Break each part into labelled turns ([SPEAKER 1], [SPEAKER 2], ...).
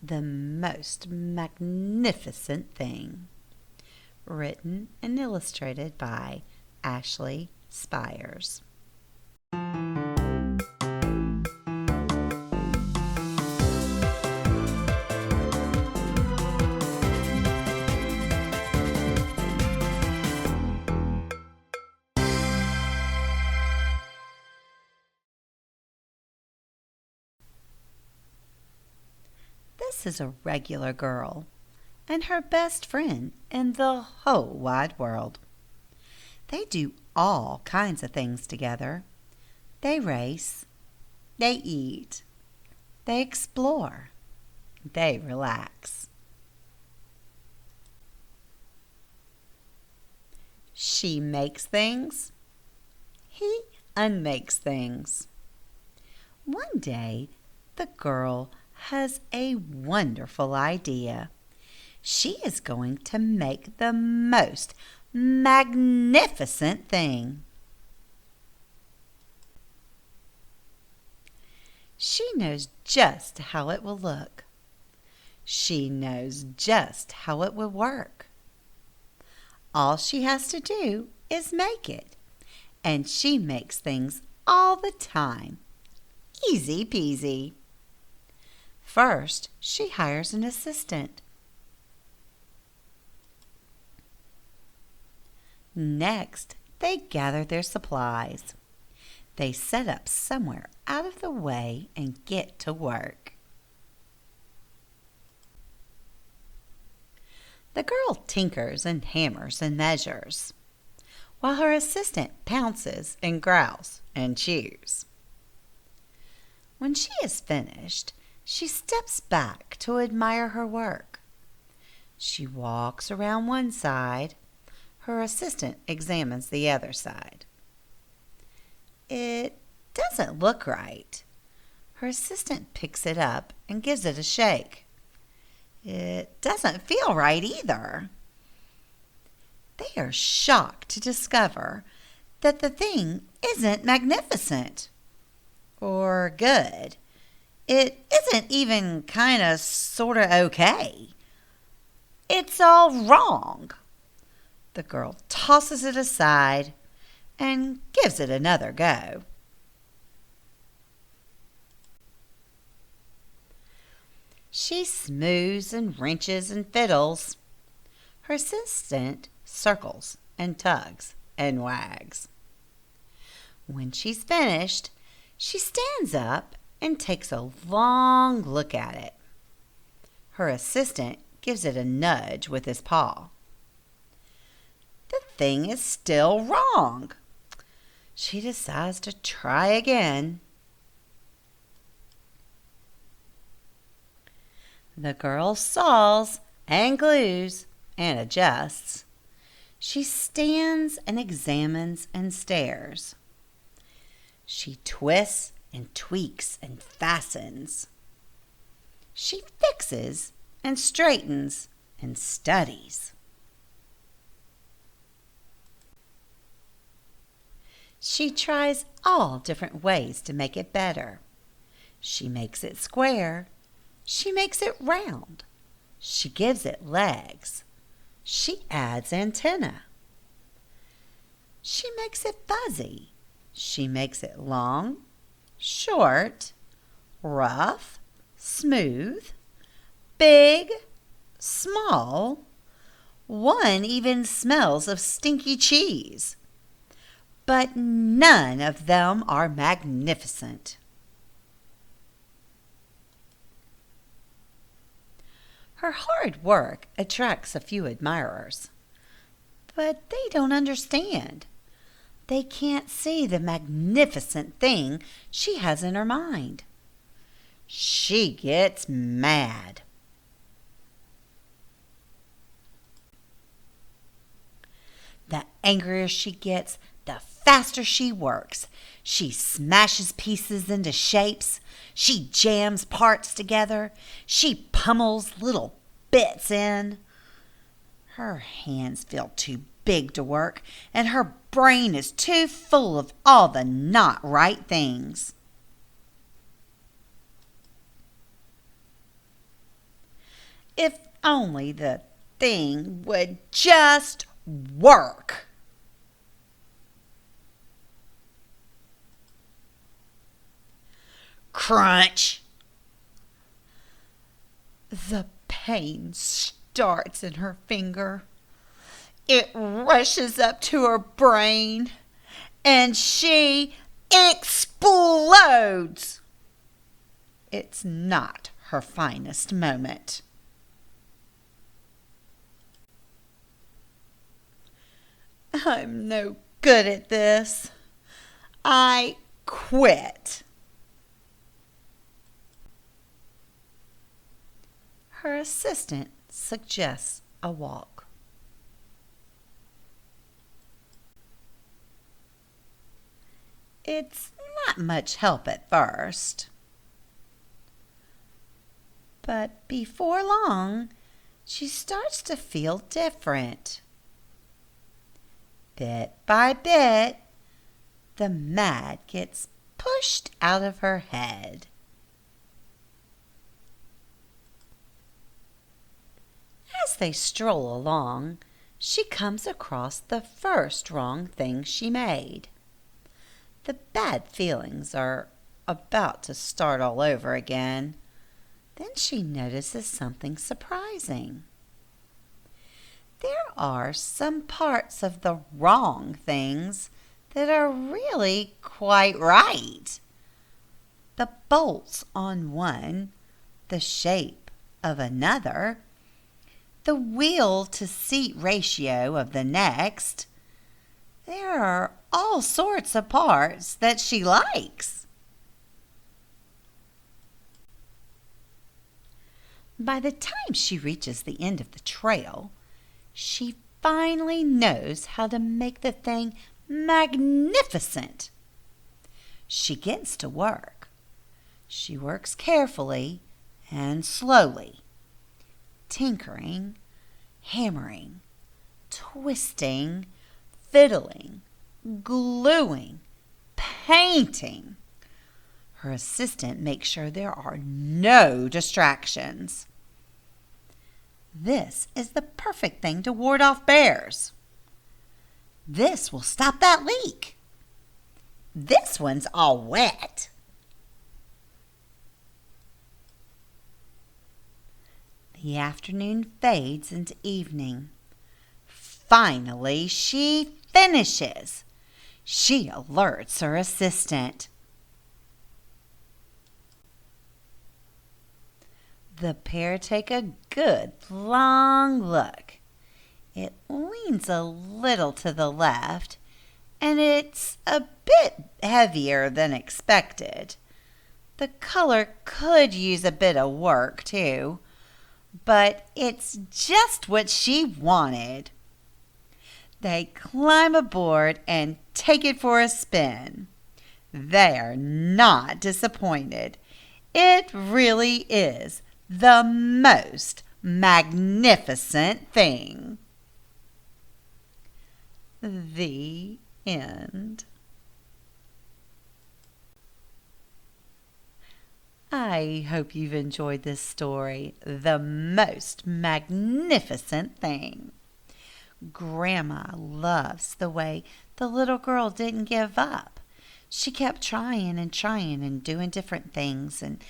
[SPEAKER 1] the most magnificent thing. Written and illustrated by Ashley Spires. This is a regular girl and her best friend in the whole wide world. They do all kinds of things together. They race, they eat, they explore, they relax. She makes things, he unmakes things. One day, the girl has a wonderful idea. She is going to make the most magnificent thing. She knows just how it will look. She knows just how it will work. All she has to do is make it, and she makes things all the time. Easy peasy. First, she hires an assistant. Next, they gather their supplies. They set up somewhere out of the way and get to work. The girl tinkers and hammers and measures, while her assistant pounces and growls and chews. When she is finished, she steps back to admire her work. She walks around one side. Her assistant examines the other side. It doesn't look right. Her assistant picks it up and gives it a shake. It doesn't feel right either. They are shocked to discover that the thing isn't magnificent or good. It isn't even kinda sorta okay. It's all wrong. The girl tosses it aside and gives it another go. She smooths and wrenches and fiddles. Her assistant circles and tugs and wags. When she's finished, she stands up and takes a long look at it. Her assistant gives it a nudge with his paw. The thing is still wrong. She decides to try again. The girl saws and glues and adjusts. She stands and examines and stares. She twists and tweaks and fastens. She fixes and straightens and studies. She tries all different ways to make it better. She makes it square. She makes it round. She gives it legs. She adds antenna. She makes it fuzzy. She makes it long, short, rough, smooth, big, small. One even smells of stinky cheese. But none of them are magnificent. Her hard work attracts a few admirers, but they don't understand. They can't see the magnificent thing she has in her mind. She gets mad. The angrier she gets, the faster she works. She smashes pieces into shapes. She jams parts together. She pummels little bits in. Her hands feel too big to work, and her brain is too full of all the not right things. If only the thing would just work. Crunch! The pain starts in her finger. It rushes up to her brain, and she explodes. It's not her finest moment. I'm no good at this. I quit. Her assistant suggests a walk. It's not much help at first. But before long, she starts to feel different. Bit by bit, the mad gets pushed out of her head. As they stroll along, she comes across the first wrong thing she made. The bad feelings are about to start all over again. Then she notices something surprising. There are some parts of the wrong things that are really quite right. The bolts on one, the shape of another, the wheel to seat ratio of the next. There are all sorts of parts that she likes. By the time she reaches the end of the trail, she finally knows how to make the thing magnificent. She gets to work. She works carefully and slowly, tinkering, hammering, twisting, fiddling, gluing, painting. Her assistant makes sure there are no distractions. This is the perfect thing to ward off bears. This will stop that leak. This one's all wet. The afternoon fades into evening. Finally, she finishes. She alerts her assistant. The pair take a good long look. It leans a little to the left, and it's a bit heavier than expected. The color could use a bit of work, too, but it's just what she wanted. They climb aboard and take it for a spin. They are not disappointed. It really is the most magnificent thing. The end. I hope you've enjoyed this story, The Most Magnificent Thing. Grandma loves the way the little girl didn't give up. She kept trying and doing different things and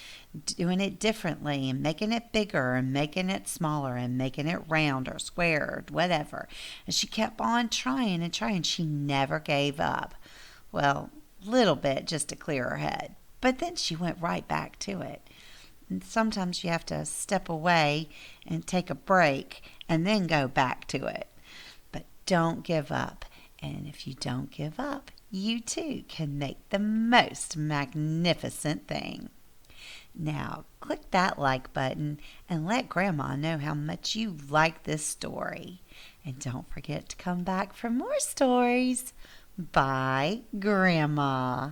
[SPEAKER 1] doing it differently and making it bigger and making it smaller and making it round or square or whatever. And she kept on trying and trying. She never gave up. Well, little bit just to clear her head. But then she went right back to it. And sometimes you have to step away and take a break and then go back to it. But don't give up. And if you don't give up, you too can make the most magnificent thing. Now, click that like button and let Grandma know how much you like this story. And don't forget to come back for more stories. Bye, Grandma.